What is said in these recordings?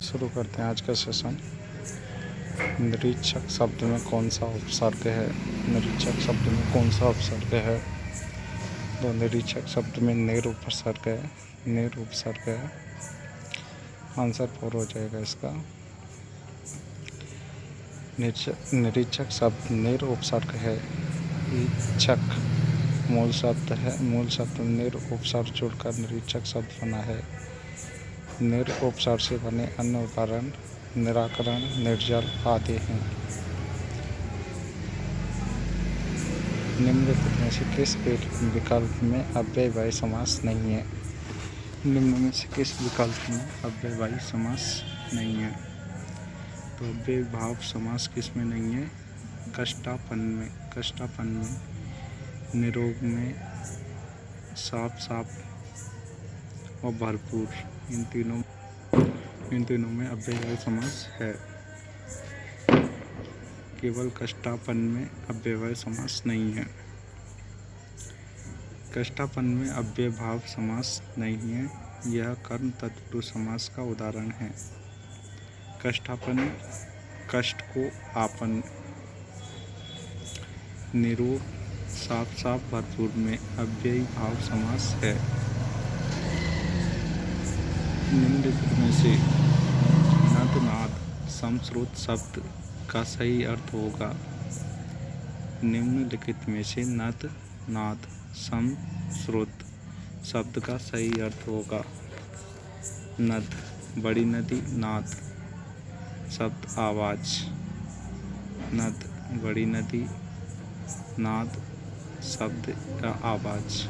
शुरू करते हैं आज का सेशन। निरीक्षक शब्द में कौन सा उपसर्ग है? निरीक्षक शब्द में कौन सा उपसर्ग है? तो निरीक्षक शब्द में निर उपसर्ग है। निर उपसर्ग है, आंसर 4 हो जाएगा इसका। निरीक्षक शब्द निर उपसर्ग है। इच्छक मूल शब्द है। मूल शब्द निर उपसर्ग जुड़कर निरीक्षक शब्द बना है। निर उपसर्ग से बने अन्य उदाहरण निराकरण, निर्जल आदि हैं। निम्नलिखित में से किस विकल्प में अव्ययवाही समास नहीं है? निम्न में से किस विकल्प में अव्ययवाही समास नहीं है? तो अव्ययभाव समास किस में नहीं है? कष्टापन में। कष्टापन में, निरोग में, साफ साफ और भरपूर, इन तीनों में अव्ययवाही समास है। केवल कष्टापन में अव्ययवाही समास नहीं है। कष्टापन में अव्ययभाव समास नहीं है। यह कर्म तत्पुरुष समास का उदाहरण है। कष्टापन कष्ट को आपन, निरोग साफ साफ भरपूर में अव्ययी भाव समास है। निम्नलिखित में से नद नाद समश्रुत शब्द का सही अर्थ होगा। निम्नलिखित में से नद नाद समश्रुत शब्द का सही अर्थ होगा। नद बड़ी नदी, नाद शब्द आवाज। नद बड़ी नदी, नाद शब्द का आवाज।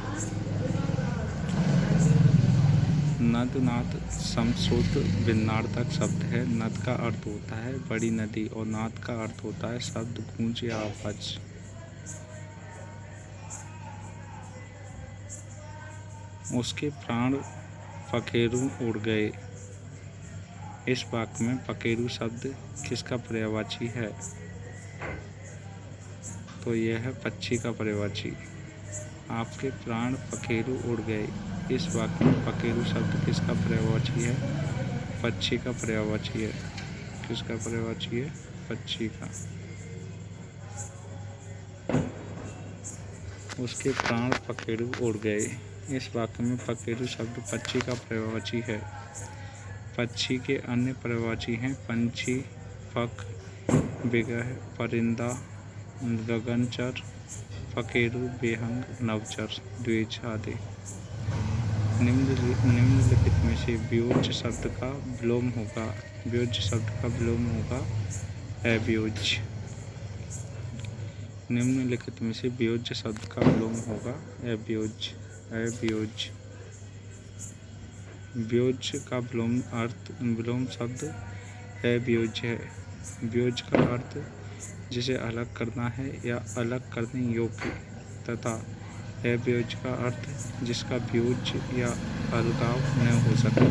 नद नाद समश्रुत भिन्नार्थक शब्द है। नद का अर्थ होता है बड़ी नदी और नाद का अर्थ होता है शब्द, गूंज या आवाज। उसके प्राण पखेरु उड़ गए। इस वाक्य में पखेरु शब्द किसका पर्यायवाची है? तो यह है पक्षी का पर्यायवाची। आपके प्राण पखेरु उड़ गए। इस वाक्य में पखेरु शब्द किसका पर्यायवाची है? पक्षी का पर्यायवाची है। किसका पर्यायवाची है? पक्षी का। उसके प्राण पखेरु उड़ गए। इस वाक्य में पखेरु शब्द पक्षी का पर्यायवाची है। पक्षी के अन्य पर्यायवाची हैं पंछी, पख, बिगह, परिंदा, गगनचर, पखेरु, बेहंग, नवचर, द्विज आदि। निम्नलिखित में से व्योज्य शब्द का विलोम होगा। व्योज्य शब्द का विलोम होगा अव्योज्य। निम्नलिखित में से व्योज्य शब्द का विलोम होगा अव्योज्य। अव्योज्य। व्योज्य का विलोम शब्द अव्योज्य है। व्योज्य का अर्थ जिसे अलग करना है या अलग करने योग्य, तथा अव्योज्य का अर्थ जिसका व्योज्य या अलगाव न हो सके।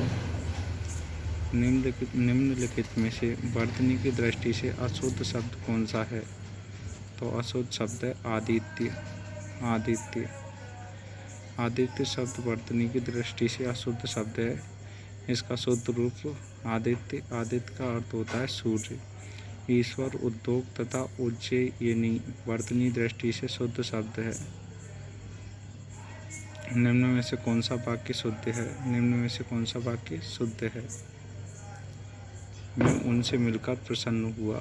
निम्नलिखित में से वर्तनी की दृष्टि से अशुद्ध शब्द कौन सा है? तो अशुद्ध शब्द है आदित्य। आदित्य। आदित्य शब्द वर्तनी की दृष्टि से अशुद्ध शब्द है। इसका शुद्ध रूप आदित्य। आदित्य का अर्थ होता है सूर्य, ईश्वर, उद्योग तथा उज्जयिनी वर्तनी दृष्टि से शुद्ध शब्द है। निम्न में से कौन सा वाक्य शुद्ध है? निम्न में से कौन सा वाक्य शुद्ध है? मैं उनसे मिलकर प्रसन्न हुआ।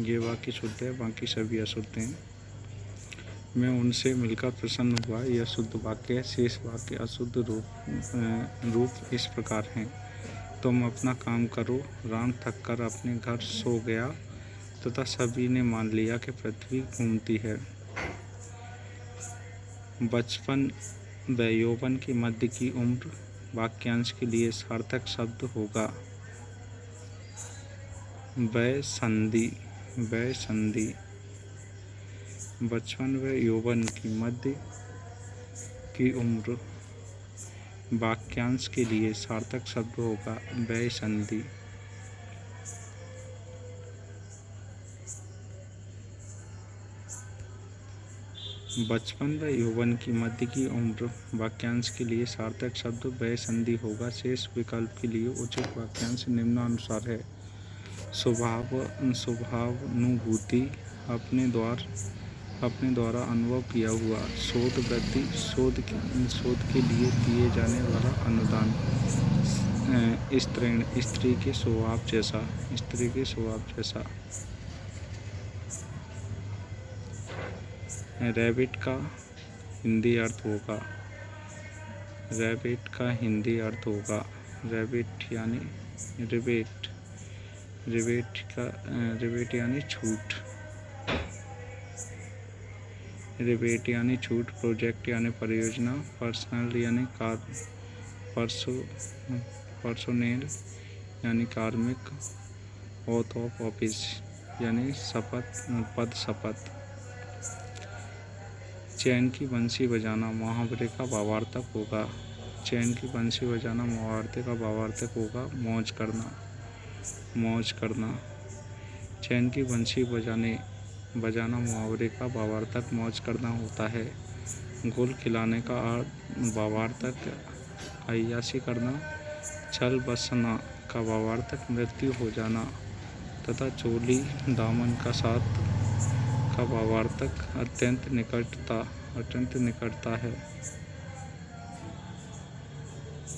ये वाक्य शुद्ध है, बाकी सभी अशुद्ध हैं। मैं उनसे मिलकर प्रसन्न हुआ, यह शुद्ध वाक्य है। शेष वाक्य अशुद्ध रूप इस प्रकार हैं। तुम अपना काम करो। राम थक कर अपने घर सो गया तथा सभी ने मान लिया कि पृथ्वी घूमती है। बचपन व यौवन के मध्य की उम्र वाक्यांश के लिए सार्थक शब्द होगा वय संधि। वय संधि। बचपन व यौवन की मध्य की उम्र वाक्यांश के लिए सार्थक शब्द होगा वय संधि। बचपन व यौवन की मध्य की उम्र वाक्यांश के लिए सार्थक शब्द वह संधि होगा। शेष विकल्प के लिए उचित वाक्यांश निम्नानुसार है। स्वभावानुभूति, अपने द्वारा अनुभव किया हुआ। शोध वृत्ति, शोध के लिए दिए जाने वाला अनुदान। स्त्री के स्वभाव जैसा। रैबिट का हिंदी अर्थ होगा। रैबिट यानी रिबेट यानी छूट। प्रोजेक्ट यानी परियोजना। पर्सनल यानी पर्सोनेल यानी कार्मिक। ओथ ऑफ ऑफिस यानी शपथ। चैन की बंसी बजाना मुहावरे का भावार्थक होगा। मौज करना। चैन की बंसी बजाना मुहावरे का भावार्थक मौज करना होता है। गुल खिलाने का भावार्थक अय्याशी करना। छल बसना का भावार्थक मृत्यु हो जाना तथा चोली दामन का साथ का भावार्थक अत्यंत निकटता है।